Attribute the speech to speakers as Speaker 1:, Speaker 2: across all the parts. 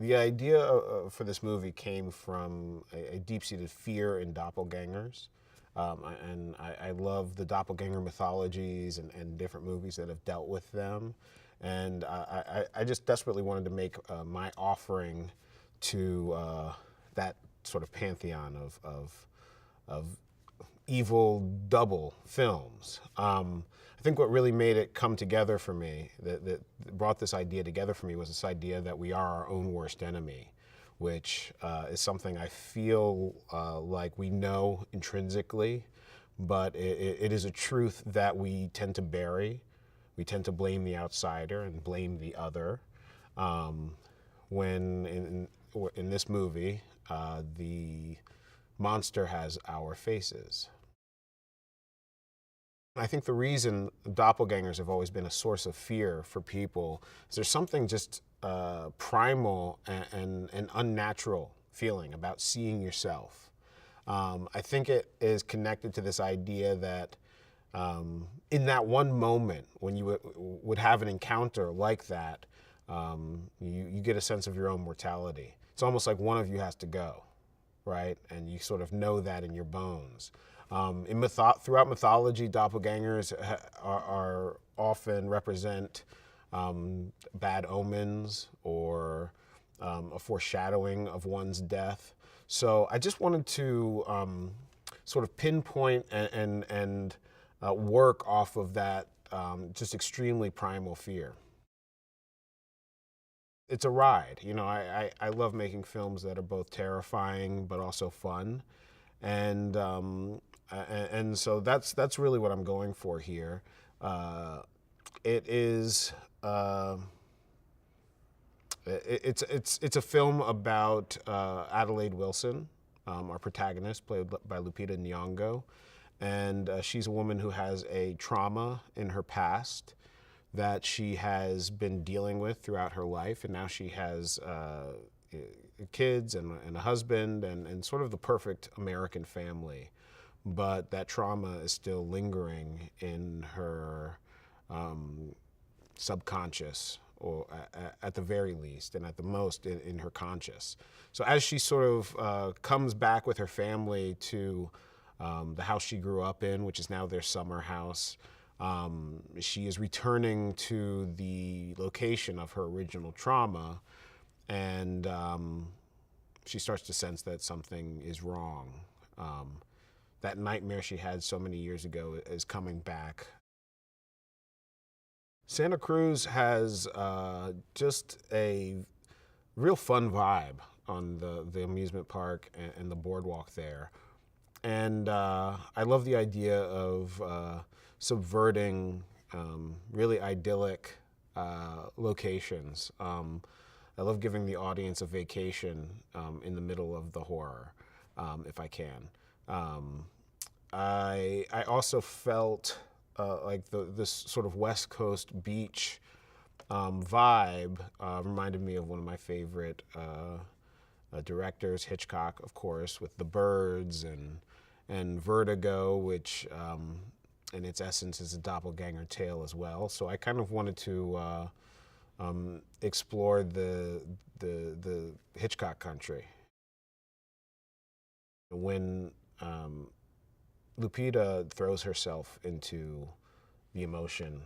Speaker 1: The idea for this movie came from a deep-seated fear in doppelgängers. And I love the doppelganger mythologies and different movies that have dealt with them. And I just desperately wanted to make my offering to that sort of pantheon of evil double films. I think what really made it come together for me, that brought this idea together for me, was this idea that we are our own worst enemy, which is something I feel like we know intrinsically, but it is a truth that we tend to bury. We tend to blame the outsider and blame the other. When in this movie, the monster has our faces. I think the reason doppelgangers have always been a source of fear for people is there's something just primal and unnatural feeling about seeing yourself. I think it is connected to this idea that in that one moment when you would have an encounter like that, you get a sense of your own mortality. It's almost like one of you has to go, right? And you sort of know that in your bones. Throughout mythology, doppelgangers are often represent bad omens or a foreshadowing of one's death. So I just wanted to sort of pinpoint and work off of that just extremely primal fear. It's a ride. You know, I love making films that are both terrifying but also fun. And so that's really what I'm going for here. It is it's a film about Adelaide Wilson, our protagonist, played by Lupita Nyong'o, and she's a woman who has a trauma in her past that she has been dealing with throughout her life, and now she has kids and a husband and sort of the perfect American family. But that trauma is still lingering in her subconscious, or at the very least, and at the most in her conscious. So as she sort of comes back with her family to the house she grew up in, which is now their summer house, she is returning to the location of her original trauma, and she starts to sense that something is wrong. That nightmare she had so many years ago is coming back. Santa Cruz has just a real fun vibe on the amusement park and the boardwalk there. And I love the idea of subverting really idyllic locations. I love giving the audience a vacation in the middle of the horror, if I can. I also felt like this sort of West Coast beach vibe reminded me of one of my favorite directors, Hitchcock, of course, with The Birds and Vertigo, which in its essence is a doppelganger tale as well. So I kind of wanted to explore the Hitchcock country. When Lupita throws herself into the emotion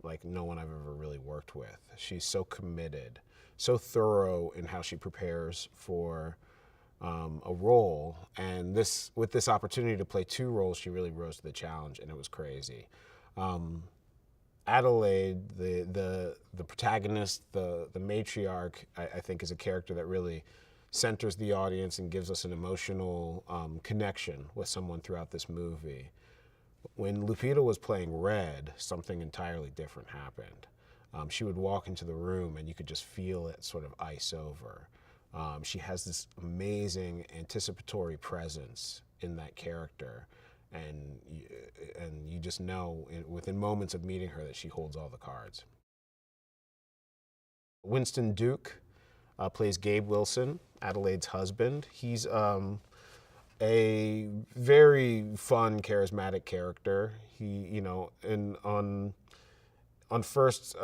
Speaker 1: like no one I've ever really worked with. She's so committed, so thorough in how she prepares for a role, and with this opportunity to play two roles, she really rose to the challenge, and it was crazy. Adelaide, the protagonist, the matriarch, I think is a character that really centers the audience and gives us an emotional connection with someone throughout this movie. When Lupita was playing Red, something entirely different happened. She would walk into the room and you could just feel it sort of ice over. She has this amazing anticipatory presence in that character, and you just know within moments of meeting her that she holds all the cards. Winston Duke plays Gabe Wilson, Adelaide's husband. He's a very fun, charismatic character. He, on first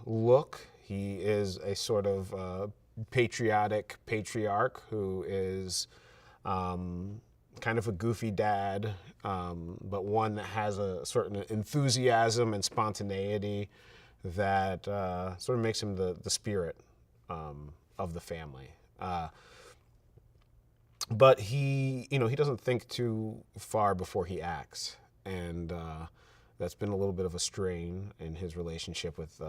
Speaker 1: look, He is a sort of patriotic patriarch who is kind of a goofy dad, but one that has a certain enthusiasm and spontaneity that sort of makes him the spirit of the family. But he doesn't think too far before he acts, and that's been a little bit of a strain in his relationship with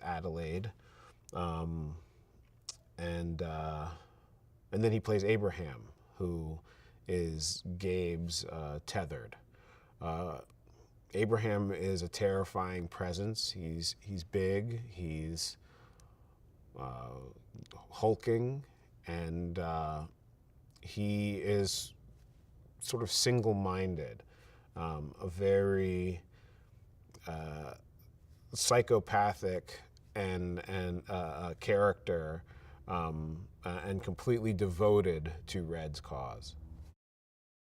Speaker 1: Adelaide, and then he plays Abraham, who is Gabe's tethered. Abraham is a terrifying presence. He's big, he's hulking, and he is sort of single-minded, a very psychopathic and character, and completely devoted to Red's cause.